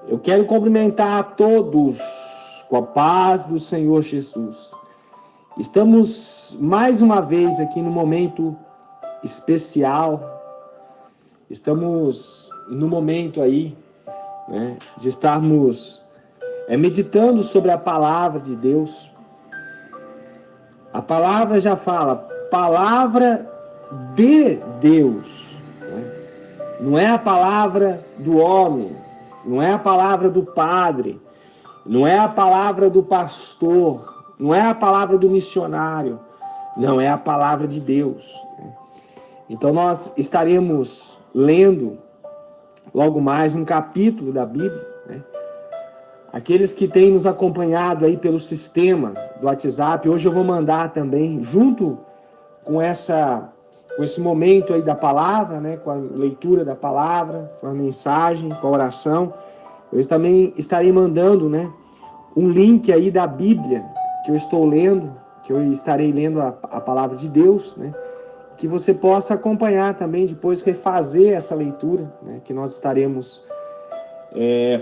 Eu quero cumprimentar a todos com a paz do Senhor Jesus. Estamos mais uma vez aqui no momento especial. Estamos no momento aí, né, de estarmos meditando sobre a palavra de Deus. A palavra já fala, palavra de Deus, né? Não é a palavra do homem, não é a palavra do padre, não é a palavra do pastor, não é a palavra do missionário, não, é a palavra de Deus. Então nós estaremos lendo logo mais um capítulo da Bíblia, né? Aqueles que têm nos acompanhado aí pelo sistema do WhatsApp, hoje eu vou mandar também, junto com esse momento aí da palavra, né, com a leitura da palavra, com a mensagem, com a oração, eu também estarei mandando, né, um link aí da Bíblia que eu estou lendo, que eu estarei lendo a palavra de Deus, né, que você possa acompanhar também, depois refazer essa leitura, né, que nós estaremos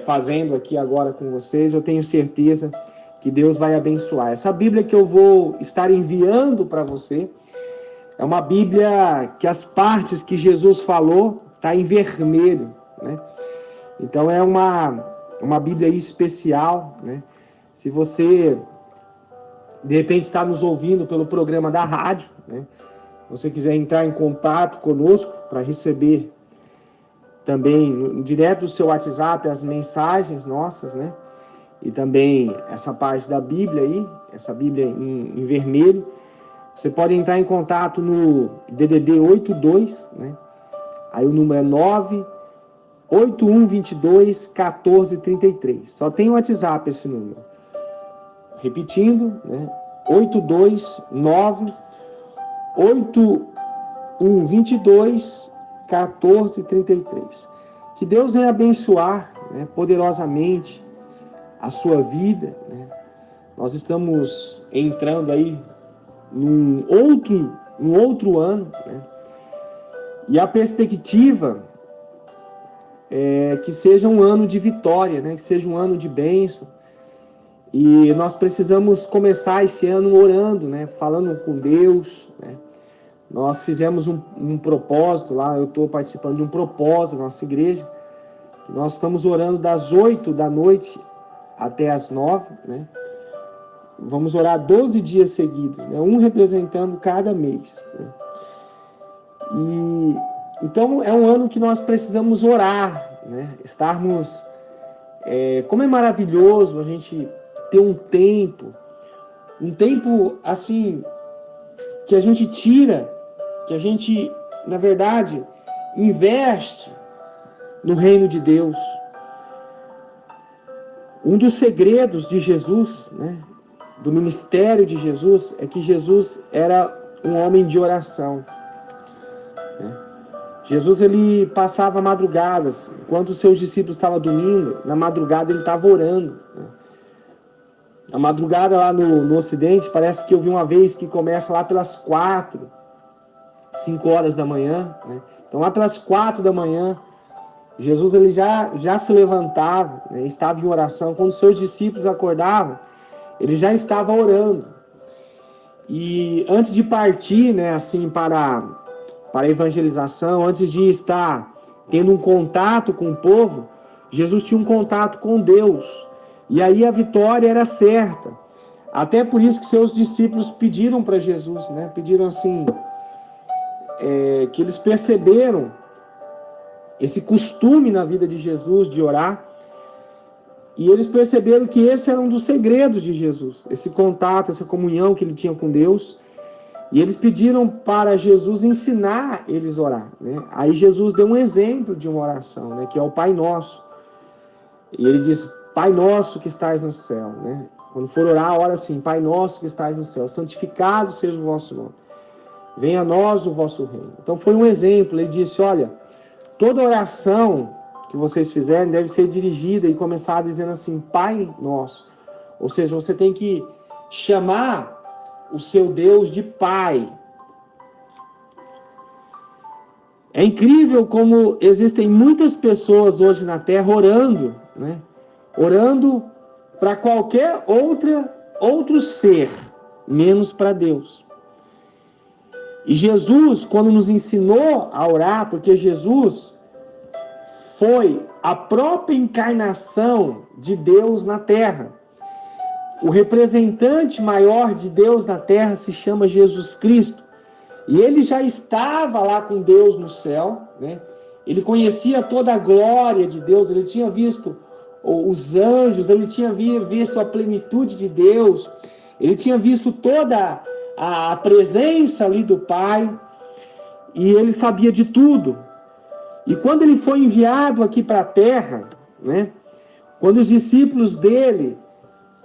fazendo aqui agora com vocês. Eu tenho certeza que Deus vai abençoar. Essa Bíblia que eu vou estar enviando para você é uma Bíblia que as partes que Jesus falou tá em vermelho, né? Então é uma Bíblia especial, né? Se você de repente está nos ouvindo pelo programa da rádio, né? Você quiser entrar em contato conosco para receber também direto do seu WhatsApp as mensagens nossas, né? E também essa parte da Bíblia aí, essa Bíblia em vermelho. Você pode entrar em contato no DDD 82, né? Aí o número é 981221433. Só tem o WhatsApp esse número. Repetindo, né? 829-8122-1433. Que Deus venha abençoar, né, poderosamente a sua vida, né? Nós estamos entrando aí num outro ano, né? E a perspectiva é que seja um ano de vitória, né? Que seja um ano de bênção. E nós precisamos começar esse ano orando, né? Falando com Deus, né? Nós fizemos um propósito lá, eu estou participando de um propósito da nossa igreja. Nós estamos orando das 8 da noite até as 9, né? Vamos orar 12 dias seguidos, né? Um representando cada mês, né? E então é um ano que nós precisamos orar, né? Estarmos... como é maravilhoso a gente ter um tempo assim, que a gente tira, que a gente, na verdade, investe no reino de Deus. Um dos segredos de Jesus, né, do ministério de Jesus, é que Jesus era um homem de oração, né? Jesus, ele passava madrugadas, enquanto os seus discípulos estavam dormindo, na madrugada ele estava orando, né? A madrugada lá no Ocidente, parece que eu vi uma vez que começa lá pelas 4, 5 horas da manhã, né? Então lá pelas 4 da manhã, Jesus ele já se levantava, né? Estava em oração. Quando seus discípulos acordavam, ele já estava orando. E antes de partir, né, assim, para a evangelização, antes de estar tendo um contato com o povo, Jesus tinha um contato com Deus. E aí a vitória era certa. Até por isso que seus discípulos pediram para Jesus, né? Pediram assim, que eles perceberam esse costume na vida de Jesus de orar. E eles perceberam que esse era um dos segredos de Jesus. Esse contato, essa comunhão que ele tinha com Deus. E eles pediram para Jesus ensinar eles a orar, né? Aí Jesus deu um exemplo de uma oração, né? Que é o Pai Nosso. E ele diz, Pai Nosso que estás no céu, né? Quando for orar, ora assim, Pai Nosso que estás no céu, santificado seja o vosso nome. Venha a nós o vosso reino. Então foi um exemplo. Ele disse, olha, toda oração que vocês fizerem deve ser dirigida e começar dizendo assim, Pai Nosso. Ou seja, você tem que chamar o seu Deus de Pai. É incrível como existem muitas pessoas hoje na Terra orando, né? orando para qualquer outro ser, menos para Deus. E Jesus, quando nos ensinou a orar, porque Jesus foi a própria encarnação de Deus na terra. O representante maior de Deus na terra se chama Jesus Cristo. E ele já estava lá com Deus no céu, né? Ele conhecia toda a glória de Deus, ele tinha visto os anjos, ele tinha visto a plenitude de Deus, ele tinha visto toda a presença ali do Pai, e ele sabia de tudo. E quando ele foi enviado aqui para a terra, né? Quando os discípulos dele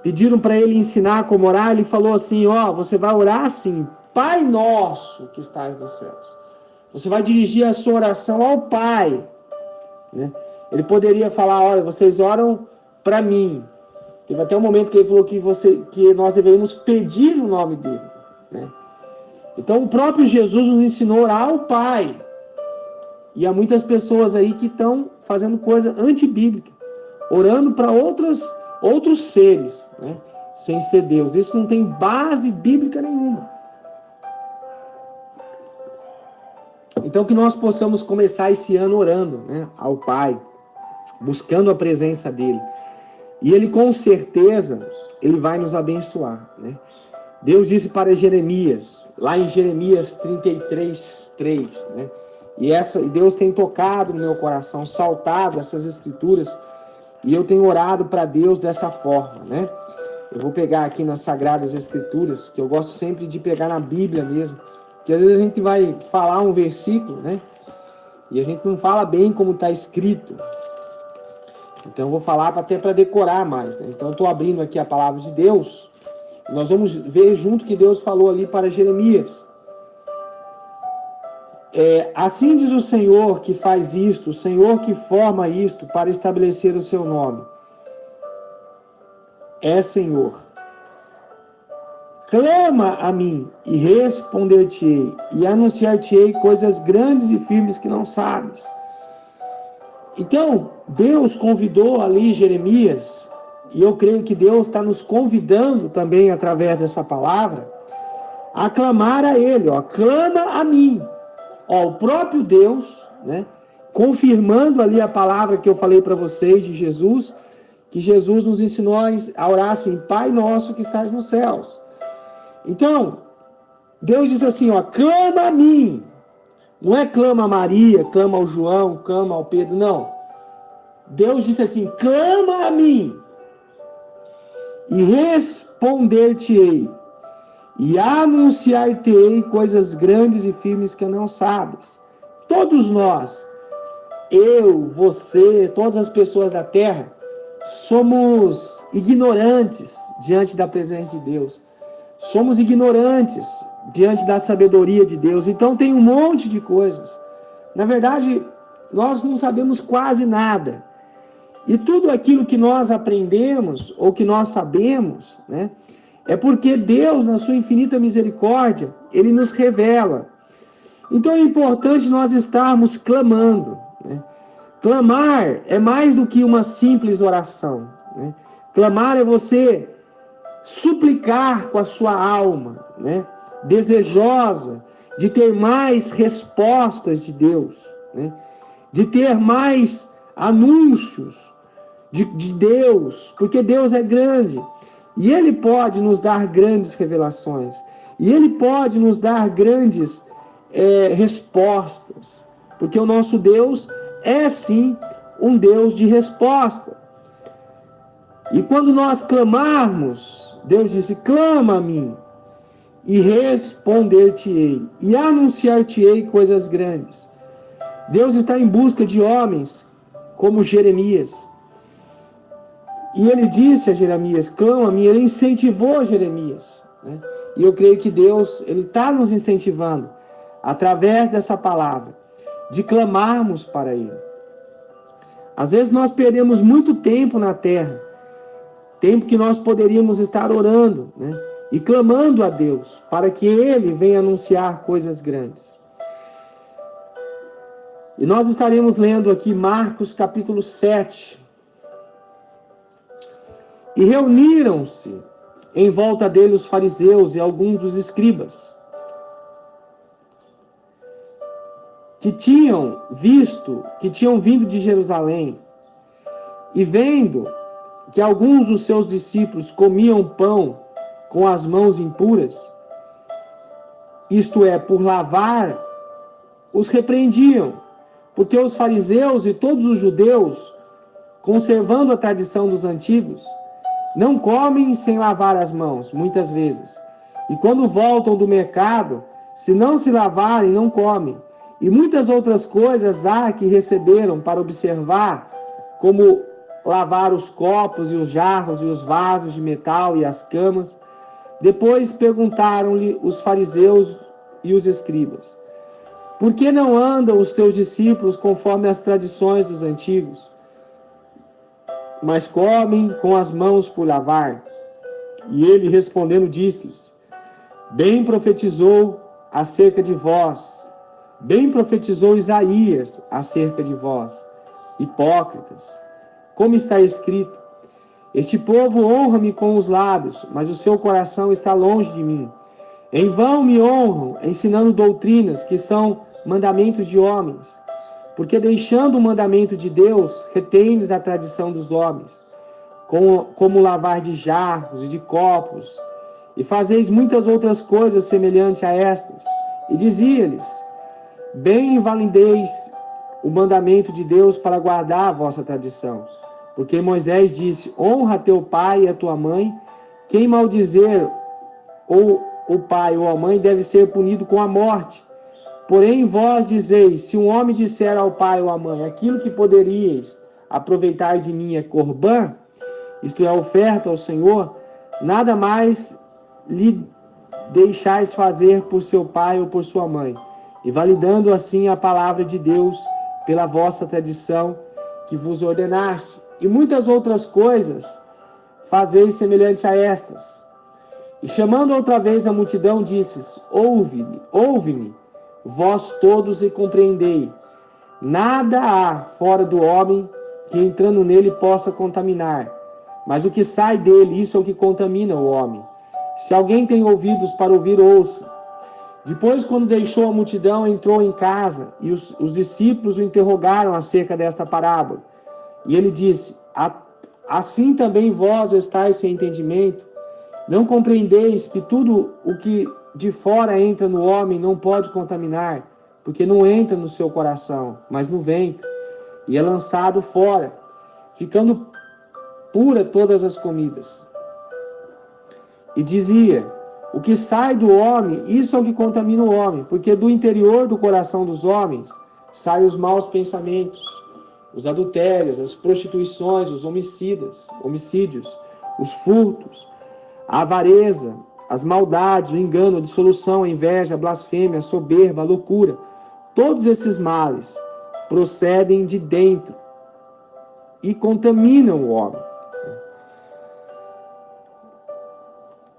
pediram para ele ensinar como orar, ele falou assim, você vai orar assim, Pai nosso que estás nos céus. Você vai dirigir a sua oração ao Pai, né? Ele poderia falar, olha, vocês oram para mim. Teve até um momento que ele falou que nós deveríamos pedir no nome dele, né? Então o próprio Jesus nos ensinou a orar ao Pai. E há muitas pessoas aí que estão fazendo coisa antibíblica, orando para outros seres, né? Sem ser Deus. Isso não tem base bíblica nenhuma. Então que nós possamos começar esse ano orando, né, ao Pai, buscando a presença dele. E ele com certeza, ele vai nos abençoar, né? Deus disse para Jeremias, lá em Jeremias 33:3, né? E Deus tem tocado no meu coração, saltado essas escrituras, e eu tenho orado para Deus dessa forma, né? Eu vou pegar aqui nas Sagradas Escrituras, que eu gosto sempre de pegar na Bíblia mesmo, que às vezes a gente vai falar um versículo, né? E a gente não fala bem como está escrito. Então eu vou falar até para decorar mais, né? Então eu estou abrindo aqui a palavra de Deus, e nós vamos ver junto que Deus falou ali para Jeremias. Assim diz o Senhor que faz isto, o Senhor que forma isto para estabelecer o seu nome. Senhor. Clama a mim e responder-te-ei, e anunciar-te-ei coisas grandes e firmes que não sabes. Então, Deus convidou ali Jeremias, e eu creio que Deus está nos convidando também através dessa palavra, a clamar a Ele, clama a mim. O próprio Deus, né, confirmando ali a palavra que eu falei para vocês de Jesus, que Jesus nos ensinou a orar assim, Pai nosso que estás nos céus. Então, Deus diz assim, clama a mim. Não é clama a Maria, clama ao João, clama ao Pedro, não. Deus disse assim, clama a mim e responder-te-ei e anunciar-te-ei coisas grandes e firmes que não sabes. Todos nós, eu, você, todas as pessoas da terra, somos ignorantes diante da presença de Deus. Somos ignorantes diante da sabedoria de Deus. Então tem um monte de coisas. Na verdade, nós não sabemos quase nada. E tudo aquilo que nós aprendemos ou que nós sabemos, né, é porque Deus, na sua infinita misericórdia, Ele nos revela. Então é importante nós estarmos clamando, né? Clamar é mais do que uma simples oração, né? Clamar é você suplicar com a sua alma, né? Desejosa de ter mais respostas de Deus, né? De ter mais anúncios de Deus, porque Deus é grande e Ele pode nos dar grandes revelações e Ele pode nos dar grandes respostas, porque o nosso Deus é sim um Deus de resposta. E quando nós clamarmos, Deus disse, clama a mim e responder-te-ei e anunciar-te-ei coisas grandes. Deus está em busca de homens como Jeremias. E ele disse a Jeremias, clama a mim, ele incentivou Jeremias, né? E eu creio que Deus, ele está nos incentivando, através dessa palavra, de clamarmos para ele. Às vezes nós perdemos muito tempo na terra, tempo que nós poderíamos estar orando, né? E clamando a Deus, para que Ele venha anunciar coisas grandes. E nós estaremos lendo aqui Marcos capítulo 7. E reuniram-se em volta dele os fariseus e alguns dos escribas, que tinham vindo de Jerusalém, e vendo que alguns dos seus discípulos comiam pão com as mãos impuras, isto é, por lavar, os repreendiam, porque os fariseus e todos os judeus, conservando a tradição dos antigos, não comem sem lavar as mãos, muitas vezes. E quando voltam do mercado, se não se lavarem, não comem. E muitas outras coisas há que receberam para observar, como lavar os copos e os jarros e os vasos de metal e as camas. Depois perguntaram-lhe os fariseus e os escribas: por que não andam os teus discípulos conforme as tradições dos antigos, mas comem com as mãos por lavar? E ele, respondendo, disse-lhes: bem profetizou acerca de vós, bem profetizou Isaías acerca de vós, hipócritas, como está escrito: este povo honra-me com os lábios, mas o seu coração está longe de mim. Em vão me honram, ensinando doutrinas que são mandamentos de homens, porque deixando o mandamento de Deus, retêm-nos a tradição dos homens, como lavar de jarros e de copos, e fazeis muitas outras coisas semelhantes a estas. E dizia-lhes: bem invalideis o mandamento de Deus para guardar a vossa tradição. Porque Moisés disse: honra teu pai e a tua mãe. Quem maldizer ou o pai ou a mãe deve ser punido com a morte. Porém vós dizeis: se um homem disser ao pai ou à mãe, aquilo que poderíeis aproveitar de mim é corbã, isto é, oferta ao Senhor, nada mais lhe deixais fazer por seu pai ou por sua mãe, e validando assim a palavra de Deus pela vossa tradição que vos ordenaste. E muitas outras coisas fazeis semelhante a estas. E chamando outra vez a multidão, disse: ouve-me, vós todos, e compreendei. Nada há fora do homem que entrando nele possa contaminar, mas o que sai dele, isso é o que contamina o homem. Se alguém tem ouvidos para ouvir, ouça. Depois, quando deixou a multidão, entrou em casa, e os discípulos o interrogaram acerca desta parábola. E ele disse: assim também vós estáis sem entendimento? Não compreendeis que tudo o que de fora entra no homem não pode contaminar, porque não entra no seu coração, mas no ventre, e é lançado fora, ficando pura todas as comidas. E dizia: o que sai do homem, isso é o que contamina o homem, porque do interior do coração dos homens saem os maus pensamentos, os adultérios, as prostituições, os homicídios, os furtos, a avareza, as maldades, o engano, a dissolução, a inveja, a blasfêmia, a soberba, a loucura. Todos esses males procedem de dentro e contaminam o homem.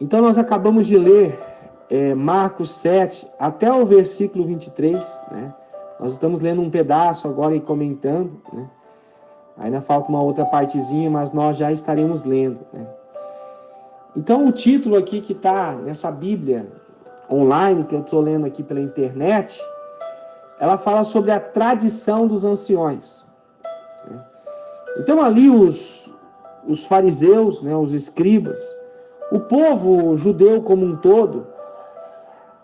Então nós acabamos de ler Marcos 7 até o versículo 23, né? Nós estamos lendo um pedaço agora e comentando, né? Ainda falta uma outra partezinha, mas nós já estaremos lendo, né? Então o título aqui que está nessa Bíblia online, que eu estou lendo aqui pela internet, ela fala sobre a tradição dos anciões, né? Então ali os fariseus, né, os escribas, o povo judeu como um todo,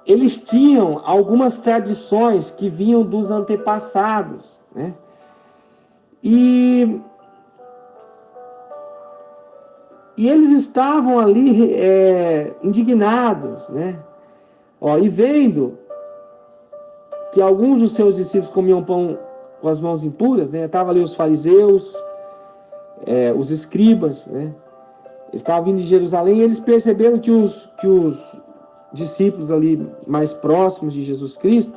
eles tinham algumas tradições que vinham dos antepassados, né? E eles estavam ali indignados, né? E vendo que alguns dos seus discípulos comiam pão com as mãos impuras, né? Estavam ali os fariseus, os escribas, né? Estavam vindo de Jerusalém, e eles perceberam que os discípulos ali mais próximos de Jesus Cristo,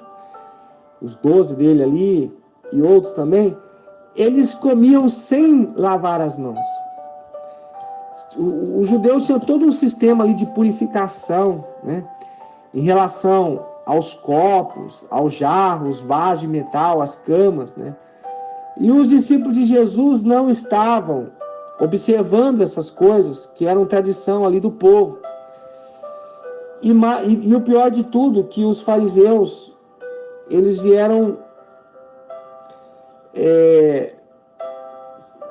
os 12 dele ali e outros também, eles comiam sem lavar as mãos. Os judeus tinham todo um sistema ali de purificação, né, em relação aos copos, aos jarros, vasos de metal, as camas, né? E os discípulos de Jesus não estavam observando essas coisas que eram tradição ali do povo. E o pior de tudo, que os fariseus, eles vieram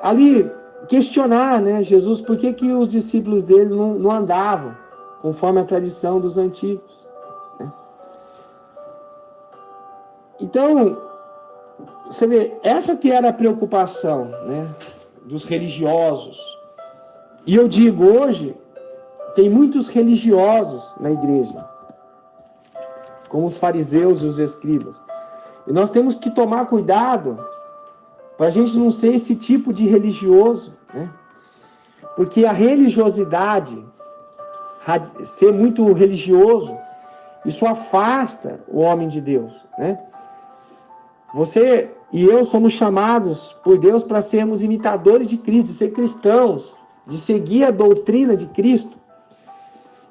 ali questionar, né, Jesus, por que os discípulos dele não andavam conforme a tradição dos antigos, né? Então, você vê, essa que era a preocupação, né, dos religiosos. E eu digo, hoje, tem muitos religiosos na igreja, como os fariseus e os escribas. E nós temos que tomar cuidado para a gente não ser esse tipo de religioso, né? Porque a religiosidade, ser muito religioso, isso afasta o homem de Deus, né? Você e eu somos chamados por Deus para sermos imitadores de Cristo, de ser cristãos, de seguir a doutrina de Cristo.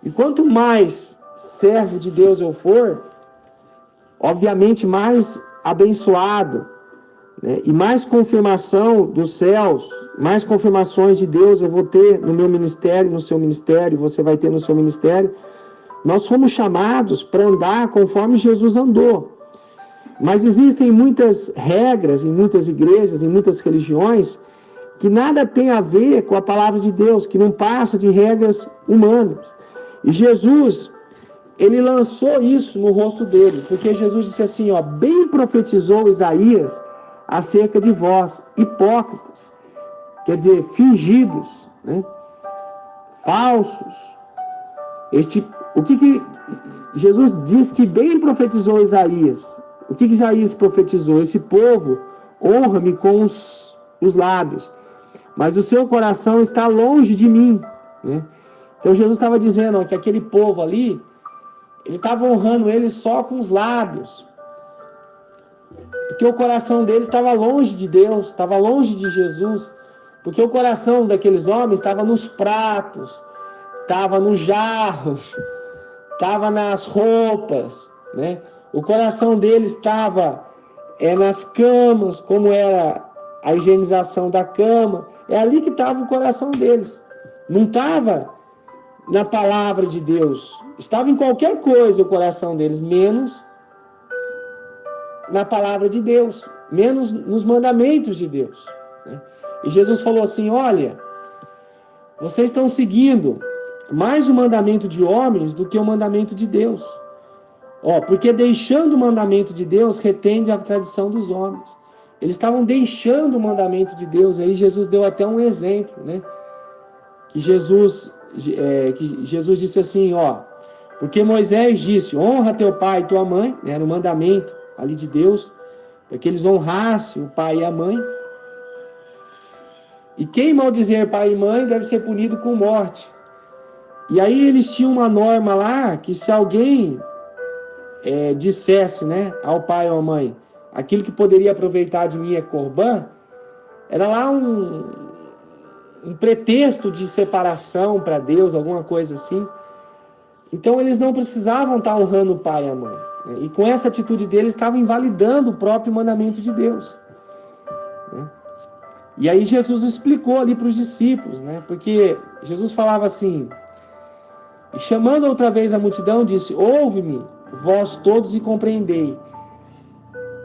E quanto mais servo de Deus eu for, obviamente mais abençoado, né? E mais confirmação dos céus, mais confirmações de Deus eu vou ter no meu ministério, no seu ministério, você vai ter no seu ministério. Nós fomos chamados para andar conforme Jesus andou. Mas existem muitas regras em muitas igrejas, em muitas religiões, que nada tem a ver com a palavra de Deus, que não passa de regras humanas. E Jesus, ele lançou isso no rosto dele, porque Jesus disse assim, ó, bem profetizou Isaías acerca de vós, hipócritas, quer dizer, fingidos, né? Falsos. O que Jesus diz que bem profetizou Isaías? O que Isaías profetizou? Esse povo honra-me com os lábios, mas o seu coração está longe de mim, né? Então Jesus estava dizendo, ó, que aquele povo ali, ele estava honrando ele só com os lábios, porque o coração dele estava longe de Deus, estava longe de Jesus, porque o coração daqueles homens estava nos pratos, estava nos jarros, estava nas roupas, né? O coração deles estava nas camas, como era a higienização da cama. É ali que estava o coração deles. Não estava na palavra de Deus. Estava em qualquer coisa o coração deles, menos na palavra de Deus, menos nos mandamentos de Deus, né? E Jesus falou assim, olha, vocês estão seguindo mais o mandamento de homens do que o mandamento de Deus. Ó, porque deixando o mandamento de Deus, retende a tradição dos homens. Eles estavam deixando o mandamento de Deus. Aí Jesus deu até um exemplo, né? Que Jesus disse assim, ó, porque Moisés disse, honra teu pai e tua mãe, né? Era o mandamento ali de Deus, para que eles honrassem o pai e a mãe. E quem maldizer pai e mãe deve ser punido com morte. E aí eles tinham uma norma lá, que se alguém dissesse, né, ao pai ou à mãe, aquilo que poderia aproveitar de mim é corbã, era lá um pretexto de separação para Deus, alguma coisa assim. Então eles não precisavam estar honrando o pai e a mãe, né? E com essa atitude deles estavam invalidando o próprio mandamento de Deus, né? E aí Jesus explicou ali para os discípulos, né? Porque Jesus falava assim, e chamando outra vez a multidão, disse, ouve-me, vós todos, e compreendei.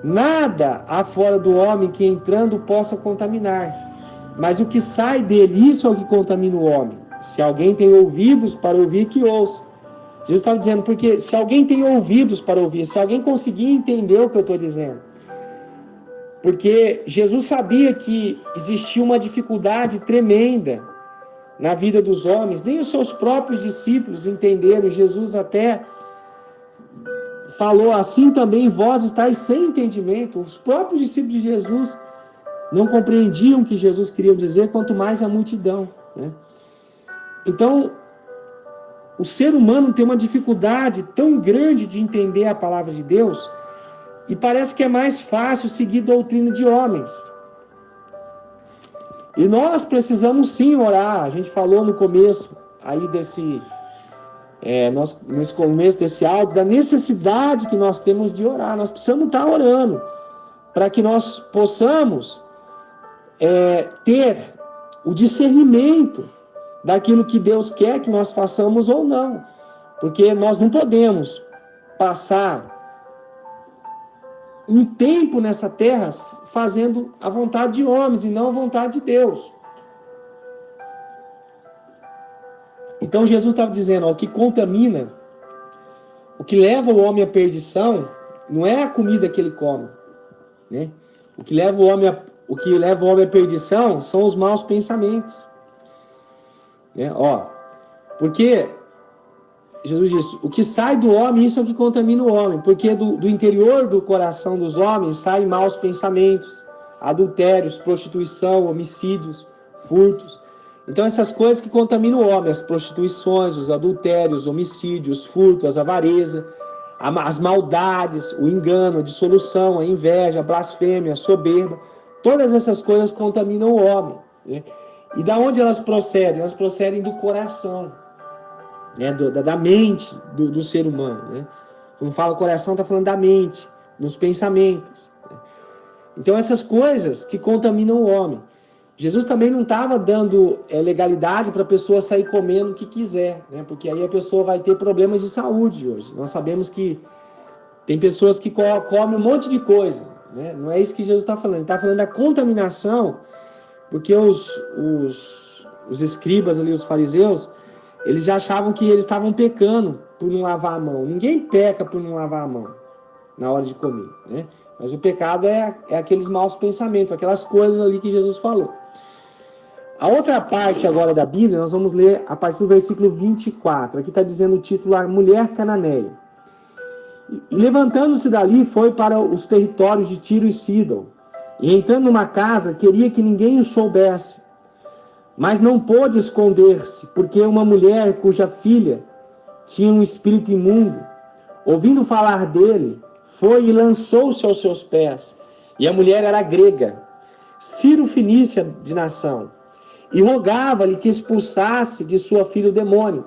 Nada há fora do homem que entrando possa contaminar, mas o que sai dele, isso é o que contamina o homem. Se alguém tem ouvidos para ouvir, que ouça. Jesus estava dizendo, porque se alguém tem ouvidos para ouvir, se alguém conseguir entender o que eu estou dizendo, porque Jesus sabia que existia uma dificuldade tremenda na vida dos homens, nem os seus próprios discípulos entenderam. Jesus até falou, assim também vós estáis sem entendimento. Os próprios discípulos de Jesus não compreendiam o que Jesus queria dizer, quanto mais a multidão, né? Então, o ser humano tem uma dificuldade tão grande de entender a palavra de Deus, e parece que é mais fácil seguir doutrina de homens. E nós precisamos sim orar. A gente falou no começo aí nesse começo desse áudio, da necessidade que nós temos de orar. Nós precisamos estar orando para que nós possamos ter o discernimento daquilo que Deus quer que nós façamos ou não. Porque nós não podemos passar um tempo nessa terra fazendo a vontade de homens e não a vontade de Deus. Então Jesus estava dizendo, ó, o que contamina, o que leva o homem à perdição, não é a comida que ele come, né? O que leva o homem à perdição são os maus pensamentos, né? Ó, porque Jesus disse, o que sai do homem, isso é o que contamina o homem, porque do interior do coração dos homens saem maus pensamentos, adultérios, prostituição, homicídios, furtos. Então essas coisas que contaminam o homem, as prostituições, os adultérios, homicídios, furtos, as avareza, as maldades, o engano, a dissolução, a inveja, a blasfêmia, a soberba, todas essas coisas contaminam o homem, né? E da onde elas procedem? Elas procedem do coração, né? Da mente do ser humano, né? Quando fala coração, está falando da mente, nos pensamentos, né? Então essas coisas que contaminam o homem. Jesus também não estava dando legalidade para a pessoa sair comendo o que quiser, né? Porque aí a pessoa vai ter problemas de saúde hoje. Nós sabemos que tem pessoas que comem um monte de coisa, né? Não é isso que Jesus está falando. Ele está falando da contaminação, porque os escribas ali, os fariseus, eles já achavam que eles estavam pecando por não lavar a mão. Ninguém peca por não lavar a mão na hora de comer, né? Mas o pecado é aqueles maus pensamentos, aquelas coisas ali que Jesus falou. A outra parte agora da Bíblia, nós vamos ler a partir do versículo 24. Aqui está dizendo o título, a mulher cananeia. E levantando-se dali, foi para os territórios de Tiro e Sidom. E entrando numa casa, queria que ninguém o soubesse. Mas não pôde esconder-se, porque uma mulher cuja filha tinha um espírito imundo, ouvindo falar dele, foi e lançou-se aos seus pés. E a mulher era grega, Ciro-fenícia de nação, e rogava-lhe que expulsasse de sua filha o demônio.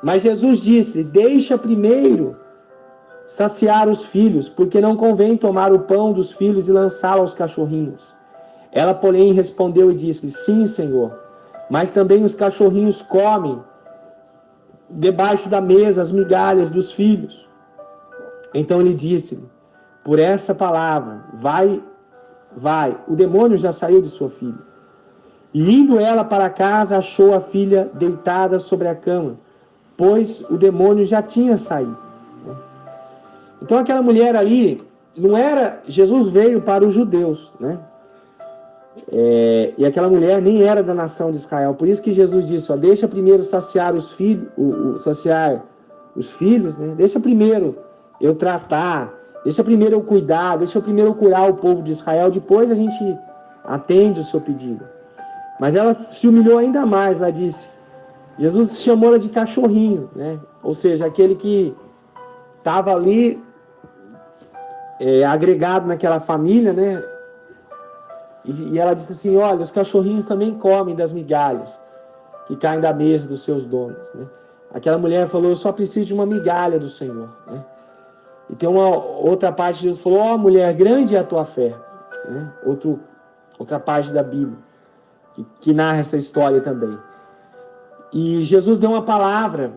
Mas Jesus disse-lhe, deixa primeiro saciar os filhos, porque não convém tomar o pão dos filhos e lançá-lo aos cachorrinhos. Ela, porém, respondeu e disse-lhe, sim, Senhor, mas também os cachorrinhos comem debaixo da mesa as migalhas dos filhos. Então ele disse-lhe, por essa palavra, vai, o demônio já saiu de sua filha. E indo ela para casa, achou a filha deitada sobre a cama, pois o demônio já tinha saído. Então aquela mulher ali, não era, Jesus veio para os judeus, né? E aquela mulher nem era da nação de Israel, por isso que Jesus disse, ó, deixa primeiro saciar os filhos, né? Deixa primeiro eu tratar, deixa primeiro eu cuidar, deixa eu primeiro curar o povo de Israel, depois a gente atende o seu pedido. Mas ela se humilhou ainda mais, ela disse, Jesus chamou ela de cachorrinho, né? Ou seja, aquele que estava ali agregado naquela família, né? E ela disse assim, olha, os cachorrinhos também comem das migalhas que caem da mesa dos seus donos, né? Aquela mulher falou, eu só preciso de uma migalha do Senhor, né? E tem uma outra parte que Jesus falou, ó, mulher, grande é a tua fé, né? Outra parte da Bíblia que narra essa história também. E Jesus deu uma palavra.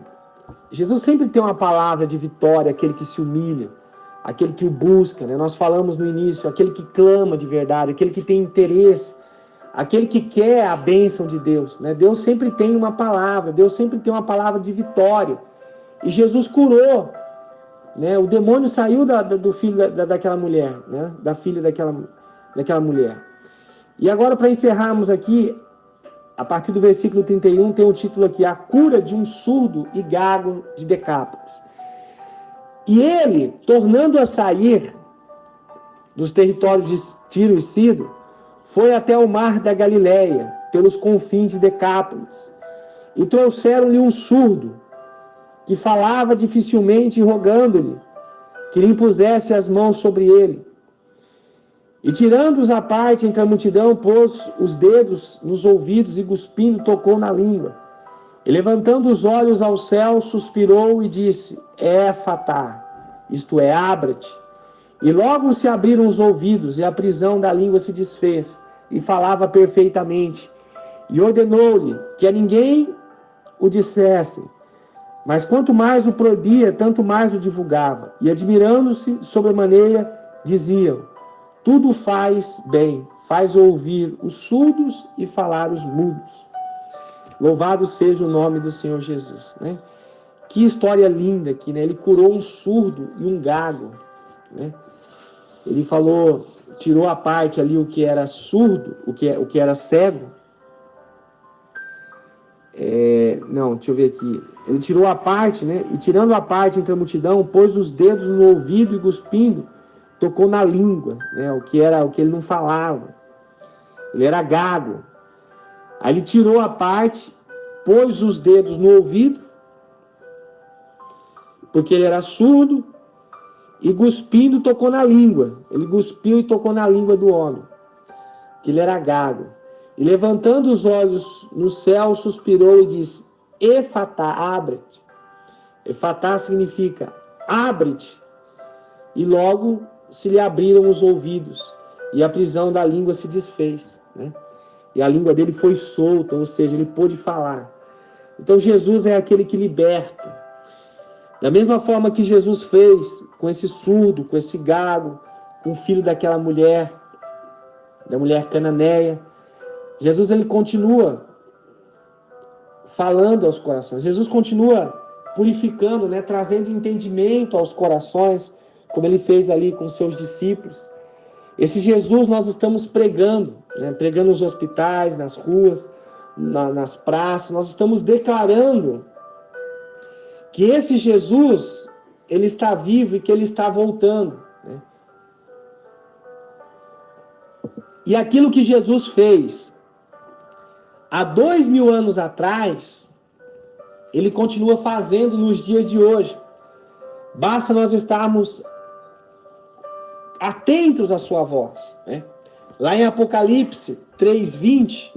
Jesus sempre tem uma palavra de vitória, aquele que se humilha, aquele que o busca, né? Nós falamos no início, aquele que clama de verdade, aquele que tem interesse, aquele que quer a bênção de Deus, né? Deus sempre tem uma palavra, Deus sempre tem uma palavra de vitória. E Jesus curou, né? O demônio saiu do filho daquela mulher, né? Da filha daquela mulher. E agora, para encerrarmos aqui, a partir do versículo 31, tem o título aqui, a cura de um surdo e gago de Decápolis. E ele, tornando a sair dos territórios de Tiro e Sidom, foi até o mar da Galileia, pelos confins de Decápolis, e trouxeram-lhe um surdo, que falava dificilmente, rogando-lhe que lhe impusesse as mãos sobre ele. E tirando-os à parte entre a multidão, pôs os dedos nos ouvidos e cuspindo tocou na língua. E levantando os olhos ao céu, suspirou e disse, Éfatá, isto é, abra-te. E logo se abriram os ouvidos e a prisão da língua se desfez e falava perfeitamente. e ordenou-lhe que a ninguém o dissesse, mas quanto mais o proibia, tanto mais o divulgava. E admirando-se sobremaneira, diziam: tudo faz bem, faz ouvir os surdos e falar os mudos. Louvado seja o nome do Senhor Jesus, né? Que história linda aqui, né? Ele curou um surdo e um gago, né? Ele falou, tirou a parte ali o que era surdo, o que era cego. Deixa eu ver aqui. Ele tirou a parte, né? E tirando a parte entre a multidão, pôs os dedos no ouvido e cuspindo, tocou na língua, né? O que ele não falava. Ele era gago. Aí ele tirou a parte, pôs os dedos no ouvido, porque ele era surdo, e cuspindo tocou na língua. Ele cuspiu e tocou na língua do homem, que ele era gago. E levantando os olhos no céu, suspirou e disse: Efatá, abre-te. Efatá significa abre-te. E logo se lhe abriram os ouvidos, e a prisão da língua se desfez, né? E a língua dele foi solta, ou seja, ele pôde falar. Então Jesus é aquele que liberta. Da mesma forma que Jesus fez com esse surdo, com esse gago, com o filho daquela mulher, da mulher cananeia, Jesus ele continua falando aos corações. Jesus continua purificando, né, trazendo entendimento aos corações, como ele fez ali com seus discípulos. Esse Jesus nós estamos pregando, né, pregando nos hospitais, nas ruas, nas praças. Nós estamos declarando que esse Jesus, ele está vivo e que ele está voltando, né? E aquilo que Jesus fez há 2000 anos atrás, ele continua fazendo nos dias de hoje. Basta nós estarmos atentos à sua voz, né? Lá em Apocalipse 3:20,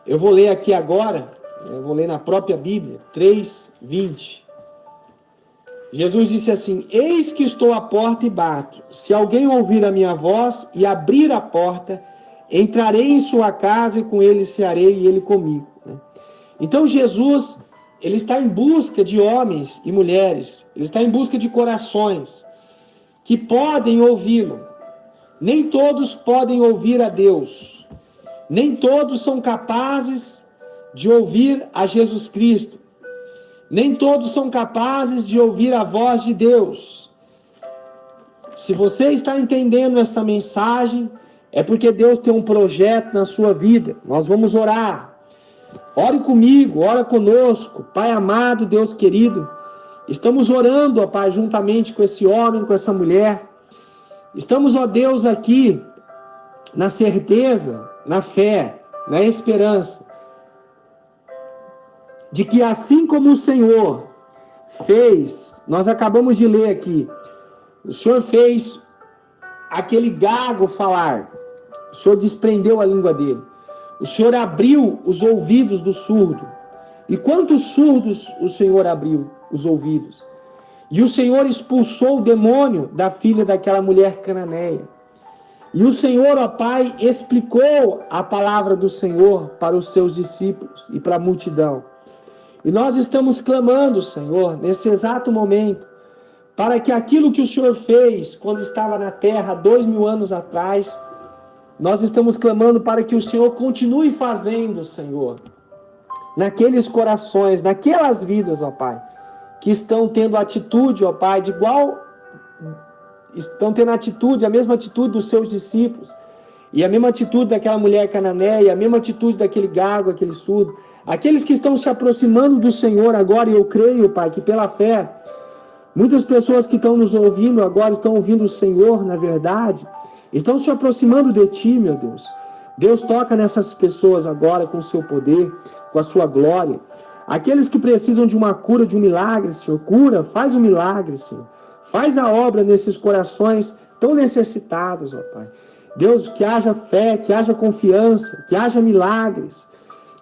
eu vou ler aqui agora, eu vou ler na própria Bíblia, 3:20. Jesus disse assim: eis que estou à porta e bato. Se alguém ouvir a minha voz e abrir a porta, entrarei em sua casa e com ele cearei e ele comigo. Então Jesus, ele está em busca de homens e mulheres, ele está em busca de corações que podem ouvi-lo. Nem todos podem ouvir a Deus. Nem todos são capazes de ouvir a Jesus Cristo. Nem todos são capazes de ouvir a voz de Deus. Se você está entendendo essa mensagem, é porque Deus tem um projeto na sua vida. Nós vamos orar. Ore comigo, ora conosco. Pai amado, Deus querido, estamos orando, ó Pai, juntamente com esse homem, com essa mulher. Estamos, ó Deus, aqui na certeza, na fé, na esperança de que assim como o Senhor fez, nós acabamos de ler aqui, o Senhor fez aquele gago falar, o Senhor desprendeu a língua dele, o Senhor abriu os ouvidos do surdo. E quantos surdos o Senhor abriu os ouvidos? E o Senhor expulsou o demônio da filha daquela mulher cananeia. E o Senhor, ó Pai, explicou a palavra do Senhor para os seus discípulos e para a multidão. E nós estamos clamando, Senhor, nesse exato momento, para que aquilo que o Senhor fez quando estava na terra 2000 anos atrás, nós estamos clamando para que o Senhor continue fazendo, Senhor, naqueles corações, naquelas vidas, ó Pai, que estão tendo atitude, ó Pai, estão tendo atitude, a mesma atitude dos seus discípulos, e a mesma atitude daquela mulher cananeia, a mesma atitude daquele gago, aquele surdo, aqueles que estão se aproximando do Senhor agora, e eu creio, Pai, que pela fé, muitas pessoas que estão nos ouvindo agora, estão ouvindo o Senhor, na verdade, estão se aproximando de Ti, meu Deus. Deus toca nessas pessoas agora com o Seu poder, com a Sua glória. Aqueles que precisam de uma cura, de um milagre, Senhor, cura, faz um milagre, Senhor. Faz a obra nesses corações tão necessitados, ó Pai. Deus, que haja fé, que haja confiança, que haja milagres.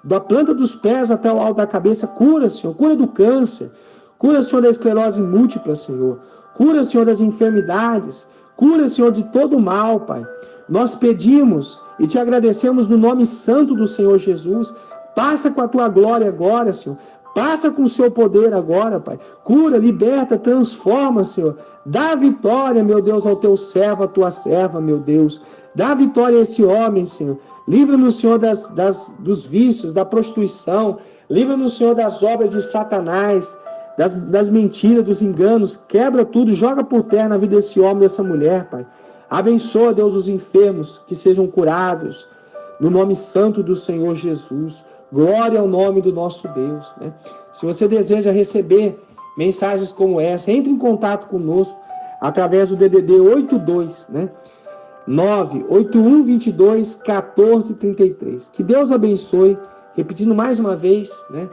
Da planta dos pés até o alto da cabeça, cura, Senhor, cura do câncer. Cura, Senhor, da esclerose múltipla, Senhor. Cura, Senhor, das enfermidades. Cura, Senhor, de todo o mal, Pai. Nós pedimos e te agradecemos no nome santo do Senhor Jesus. Passa com a tua glória agora, Senhor. Passa com o seu poder agora, Pai. Cura, liberta, transforma, Senhor. Dá vitória, meu Deus, ao teu servo, à tua serva, meu Deus. Dá vitória a esse homem, Senhor. Livra-nos, Senhor, dos vícios, da prostituição. Livra-nos, Senhor, das obras de Satanás, das mentiras, dos enganos. Quebra tudo, joga por terra na vida desse homem, dessa mulher, Pai. Abençoa, Deus, os enfermos, que sejam curados. No nome santo do Senhor Jesus. Glória ao nome do nosso Deus, né? Se você deseja receber mensagens como essa, entre em contato conosco através do DDD 82, né? 981221433. Que Deus abençoe. Repetindo mais uma vez, né?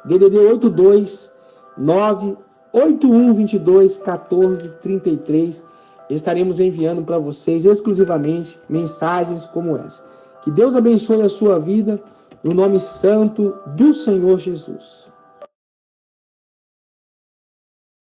DDD 82 981221433. Estaremos enviando para vocês exclusivamente mensagens como essa. Que Deus abençoe a sua vida no nome santo do Senhor Jesus.